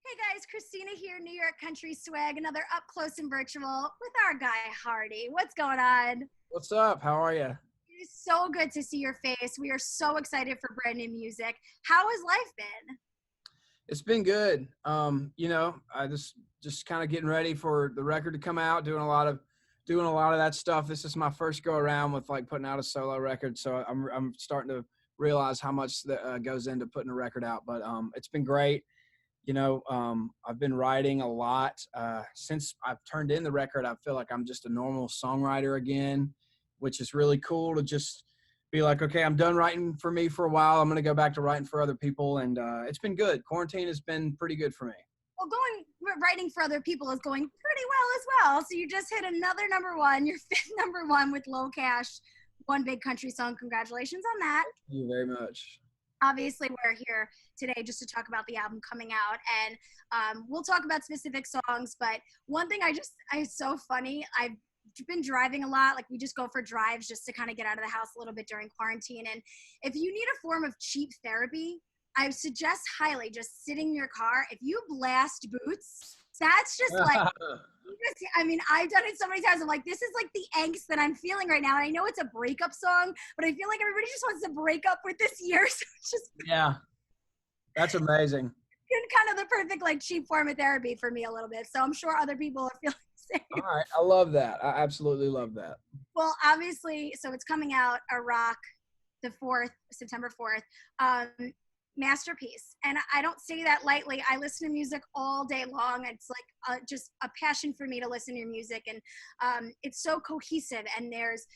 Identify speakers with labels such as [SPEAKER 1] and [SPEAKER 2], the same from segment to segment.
[SPEAKER 1] Hey guys, Christina here, New York Country Swag, another up close and virtual with our guy Hardy. What's going on?
[SPEAKER 2] What's up? How are you?
[SPEAKER 1] It is so good to see your face. We are so excited for brand new music. How has life been?
[SPEAKER 2] It's been good. I just kind of getting ready for the record to come out, doing a lot of that stuff. This is my first go around with like putting out a solo record, so I'm starting to realize how much that goes into putting a record out. But it's been great. I've been writing a lot since I've turned in the record. I feel like I'm just a normal songwriter again, which is really cool to just be like, okay, I'm done writing for me for a while. I'm going to go back to writing for other people. And it's been good. Quarantine has been pretty good for me.
[SPEAKER 1] Well, writing for other people is going pretty well as well. So you just hit another number one, your fifth number one with Low Cash, One Big Country Song. Congratulations on that.
[SPEAKER 2] Thank you very much.
[SPEAKER 1] Obviously, we're here today just to talk about the album coming out, and we'll talk about specific songs. But one thing it's so funny. I've been driving a lot. Like, we just go for drives just to kind of get out of the house a little bit during quarantine. And if you need a form of cheap therapy, I suggest highly just sitting in your car. If you blast Boots, that's just like, I've done it so many times. I'm like, this is like the angst that I'm feeling right now. And I know it's a breakup song, but I feel like everybody just wants to break up with this year. So it's just,
[SPEAKER 2] yeah, that's amazing.
[SPEAKER 1] It's kind of the perfect like cheap form of therapy for me a little bit. So I'm sure other people are feeling the same.
[SPEAKER 2] All right. I love that. I absolutely love that.
[SPEAKER 1] Well, obviously, so it's coming out, a rock, the 4th, September 4th. Masterpiece. And I don't say that lightly. I listen to music all day long. It's like just a passion for me to listen to your music. And it's so cohesive. And there's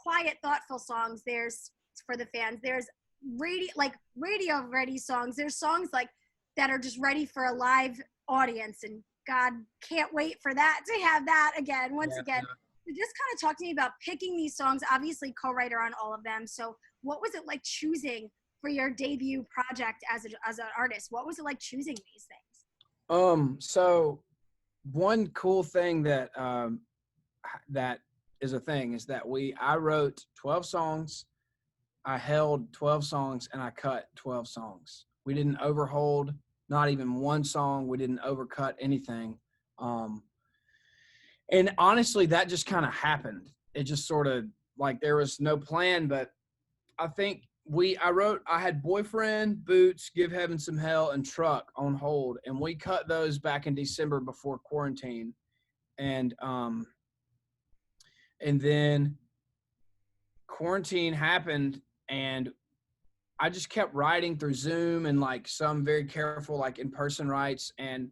[SPEAKER 1] quiet, thoughtful songs. There's for the fans. There's radio ready songs. There's songs like that are just ready for a live audience. And God, can't wait for that, to have that again, once again. So just kind of talk to me about picking these songs, obviously co-writer on all of them. So what was it like choosing for your debut project as an artist? What was it like choosing these things?
[SPEAKER 2] So one cool thing that that is a thing is that I wrote 12 songs, I held 12 songs, and I cut 12 songs. We didn't overhold not even one song. We didn't overcut anything. And honestly, that just kind of happened. It just sort of like there was no plan, but I think I had Boyfriend, Boots, Give Heaven Some Hell, and Truck on hold, and we cut those back in December before quarantine. And then quarantine happened, and I just kept writing through Zoom and like some very careful like in-person writes, and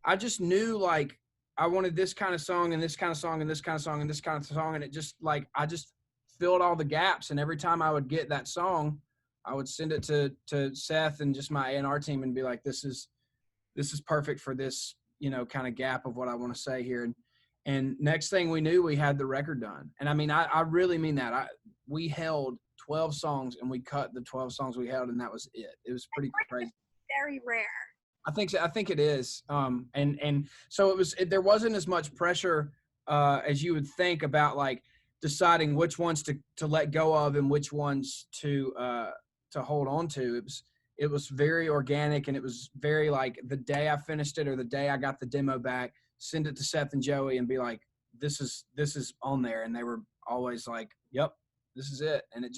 [SPEAKER 2] I just knew like I wanted this kind of song and this kind of song and this kind of song and this kind of song, and it just like I just filled all the gaps. And every time I would get that song, I would send it to Seth and just my A&R team and be like, this is perfect for this, kind of gap of what I want to say here. And next thing we knew, we had the record done. And I mean, I really mean that. We held 12 songs and we cut the 12 songs we held, and that was it. It was pretty crazy.
[SPEAKER 1] Very rare.
[SPEAKER 2] I think so. I think it is. And so there wasn't as much pressure as you would think about like deciding which ones to let go of and which ones to hold on to. It was very organic, and it was very like the day I finished it or the day I got the demo back, send it to Seth and Joey and be like, this is on there. And they were always like, yep, this is it. And that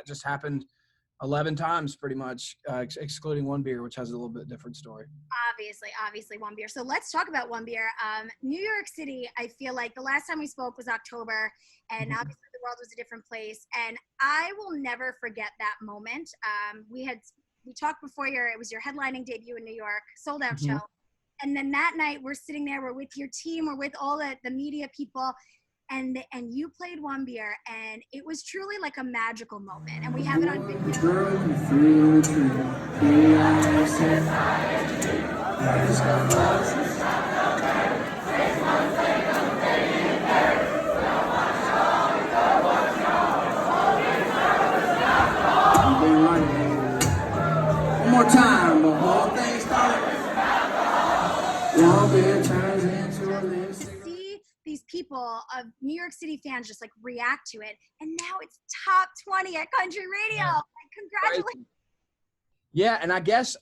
[SPEAKER 2] just happened 11 times pretty much, excluding One Beer, which has a little bit different story.
[SPEAKER 1] Obviously One Beer. So let's talk about One Beer. New York City, I feel like the last time we spoke was October, and obviously the world was a different place. And I will never forget that moment. We talked before it was your headlining debut in New York, sold out show. And then that night we're sitting there, we're with your team, we're with all the media people, and you played One Beer, and it was truly like a magical moment. And we have it on video.
[SPEAKER 3] One more time, the whole thing started. One beer turns into a list.
[SPEAKER 1] See these people of New York City fans just like react to it, and now it's top 20 at country radio. Like, congratulations.
[SPEAKER 2] Yeah, and I guess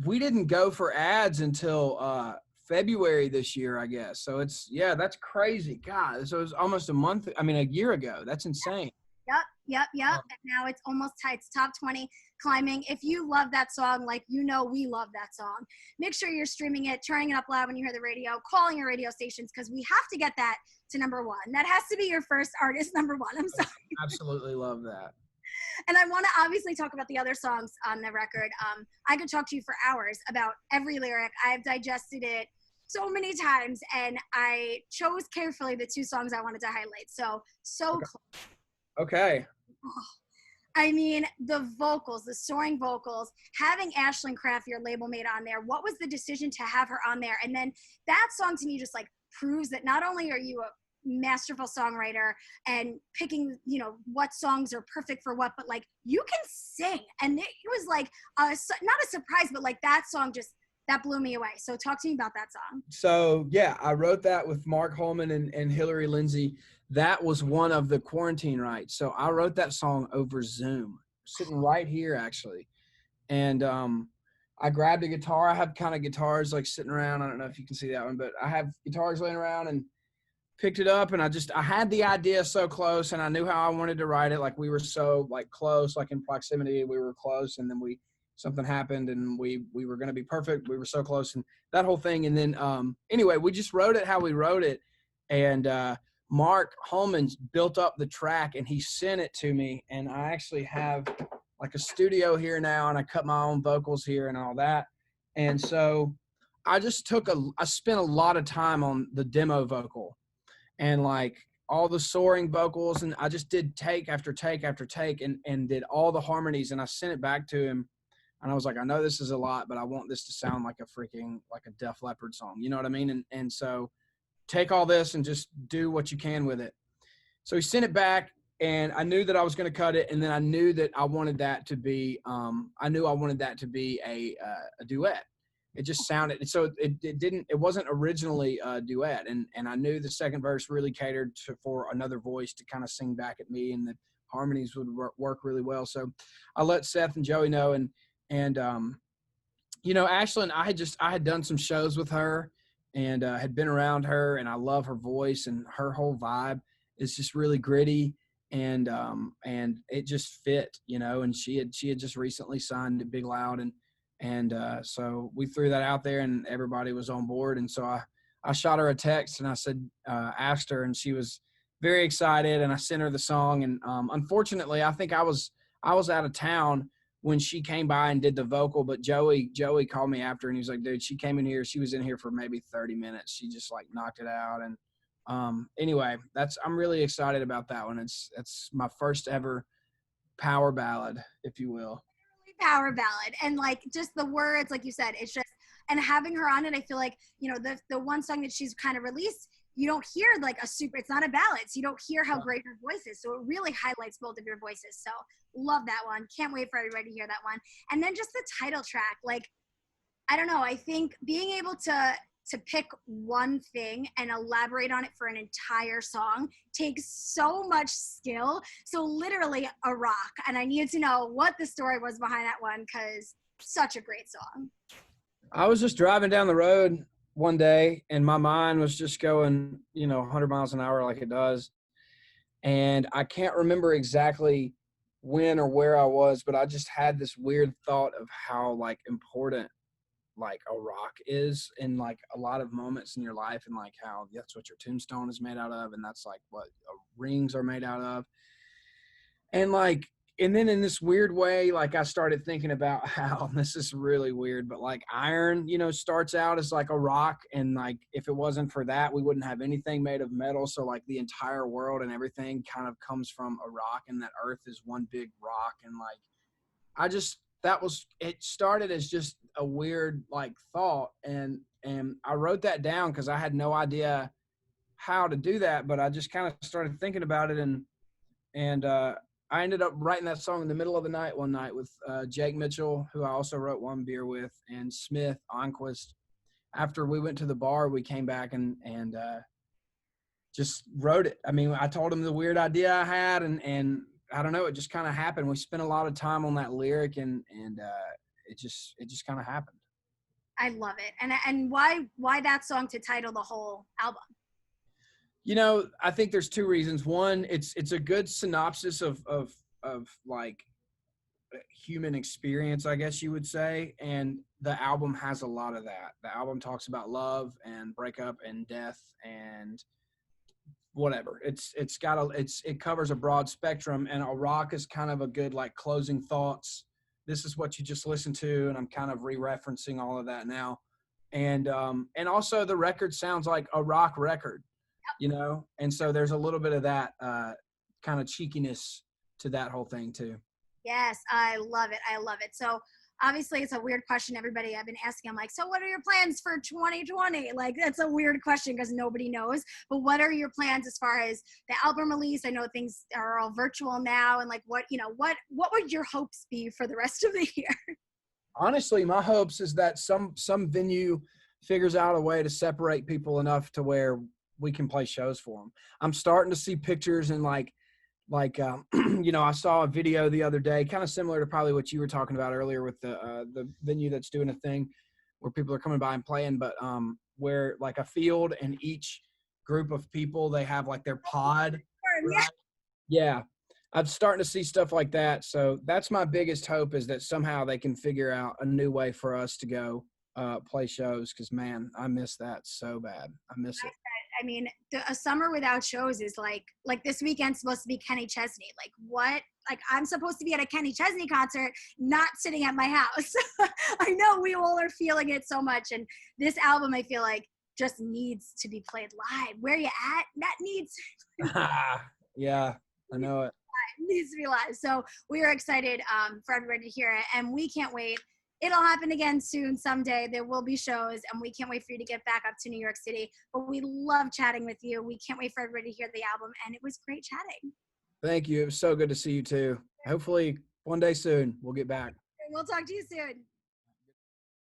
[SPEAKER 2] we didn't go for ads until February this year, I guess. So that's crazy. God, so it was almost a year ago. That's insane.
[SPEAKER 1] Yep. And now it's almost tight. It's top 20 climbing. If you love that song, like we love that song, make sure you're streaming it, turning it up loud when you hear the radio, calling your radio stations, because we have to get that to number one. That has to be your first artist number one. I'm sorry.
[SPEAKER 2] Absolutely love that.
[SPEAKER 1] And I want to obviously talk about the other songs on the record. I could talk to you for hours about every lyric. I've digested it so many times, and I chose carefully the 2 songs I wanted to highlight. So
[SPEAKER 2] okay.
[SPEAKER 1] close.
[SPEAKER 2] Okay.
[SPEAKER 1] I mean, the vocals, the soaring vocals, having Ashlyn Kraft, your label mate, on there. What was the decision to have her on there? And then that song to me just like proves that not only are you a masterful songwriter and picking, what songs are perfect for what, but like you can sing. And it was like, not a surprise, but like that song that blew me away. So talk to me about that song.
[SPEAKER 2] So yeah, I wrote that with Mark Holman and Hillary Lindsay. That was one of the quarantine rights. So I wrote that song over Zoom, sitting right here actually. And I grabbed a guitar. I have kind of guitars like sitting around. I don't know if you can see that one, but I have guitars laying around, and picked it up, and I had the idea so close, and I knew how I wanted to write it. Like we were so like close, like in proximity, we were close, and then something happened, and we were going to be perfect. We were so close, and that whole thing. And then anyway, we just wrote it how we wrote it. And Mark Holman built up the track, and he sent it to me. And I actually have like a studio here now, and I cut my own vocals here and all that. And so I spent a lot of time on the demo vocal and like all the soaring vocals. And I just did take after take after take and did all the harmonies. And I sent it back to him. And I was like, I know this is a lot, but I want this to sound like a Def Leppard song. You know what I mean? And so take all this and just do what you can with it. So he sent it back, and I knew that I was going to cut it. And then I knew that I wanted that to be, a duet. It just sounded, so it wasn't originally a duet. And I knew the second verse really catered for another voice to kind of sing back at me, and the harmonies would work really well. So I let Seth and Joey know, and Ashlyn, I had done some shows with her, and had been around her, and I love her voice, and her whole vibe is just really gritty, and it just fit, and she had just recently signed to Big Loud, and so we threw that out there, and everybody was on board. And so I shot her a text, and I said, asked her, and she was very excited, and I sent her the song. And unfortunately, I think I was out of town when she came by and did the vocal, but Joey called me after, and he was like, dude, she came in here. She was in here for maybe 30 minutes. She just like knocked it out. And anyway, I'm really excited about that one. It's my first ever power ballad, if you will.
[SPEAKER 1] Power ballad, and like just the words, like you said, it's just, and having her on it, I feel like, the one song that she's kind of released, you don't hear like it's not a ballad, so you don't hear how great her voice is. So it really highlights both of your voices. So love that one. Can't wait for everybody to hear that one. And then just the title track, like, I don't know, I think being able to pick one thing and elaborate on it for an entire song takes so much skill. So literally a rock. And I needed to know what the story was behind that one, because such a great song.
[SPEAKER 2] I was just driving down the road one day, and my mind was just going, 100 miles an hour like it does. And I can't remember exactly when or where I was, but I just had this weird thought of how like important like a rock is in like a lot of moments in your life, and like how that's what your tombstone is made out of, and that's like what rings are made out of. And then in this weird way, like I started thinking about how, this is really weird, but like iron, starts out as like a rock, and like if it wasn't for that, we wouldn't have anything made of metal. So like the entire world and everything kind of comes from a rock, and that earth is one big rock. And like it started as just a weird like thought, and I wrote that down because I had no idea how to do that, but I just kind of started thinking about it, and I ended up writing that song in the middle of the night one night with Jake Mitchell, who I also wrote One Beer with, and Smith Onquist. After we went to the bar, we came back and just wrote it. I mean, I told him the weird idea I had, and I don't know, it just kind of happened. We spent a lot of time on that lyric, and it just kind of happened.
[SPEAKER 1] I love it. And why that song to title the whole album?
[SPEAKER 2] You know, I think there's two reasons. One, it's a good synopsis of like human experience, I guess you would say, and the album has a lot of that. The album talks about love and breakup and death and whatever. It covers a broad spectrum, and a rock is kind of a good like closing thoughts. This is what you just listened to, and I'm kind of re-referencing all of that now. And also the record sounds like a rock record, you know, and so there's a little bit of that kind of cheekiness to that whole thing too.
[SPEAKER 1] Yes, I love it. I love it. So obviously it's a weird question. Everybody I've been asking, I'm like, so what are your plans for 2020? Like, that's a weird question because nobody knows. But what are your plans as far as the album release? I know things are all virtual now, and like, what would your hopes be for the rest of the year?
[SPEAKER 2] Honestly, my hopes is that some venue figures out a way to separate people enough to where we can play shows for them. I'm starting to see pictures and like you know, I saw a video the other day, kind of similar to probably what you were talking about earlier with the venue that's doing a thing where people are coming by and playing, but where like a field and each group of people, they have like their pod. Right? Yeah. I'm starting to see stuff like that. So that's my biggest hope, is that somehow they can figure out a new way for us to go play shows. Cause man, I miss that so bad. I miss it.
[SPEAKER 1] I mean, a summer without shows is like this weekend's supposed to be Kenny Chesney. Like what? Like I'm supposed to be at a Kenny Chesney concert, not sitting at my house. I know we all are feeling it so much. And this album, I feel like, just needs to be played live. Where you at? That needs.
[SPEAKER 2] Yeah, I know it.
[SPEAKER 1] Needs to be live. So we are excited for everybody to hear it. And we can't wait. It'll happen again soon. Someday there will be shows, and we can't wait for you to get back up to New York City. But we love chatting with you. We can't wait for everybody to hear the album, and it was great chatting.
[SPEAKER 2] Thank you. It was so good to see you too. Hopefully one day soon we'll get back.
[SPEAKER 1] We'll talk to you soon.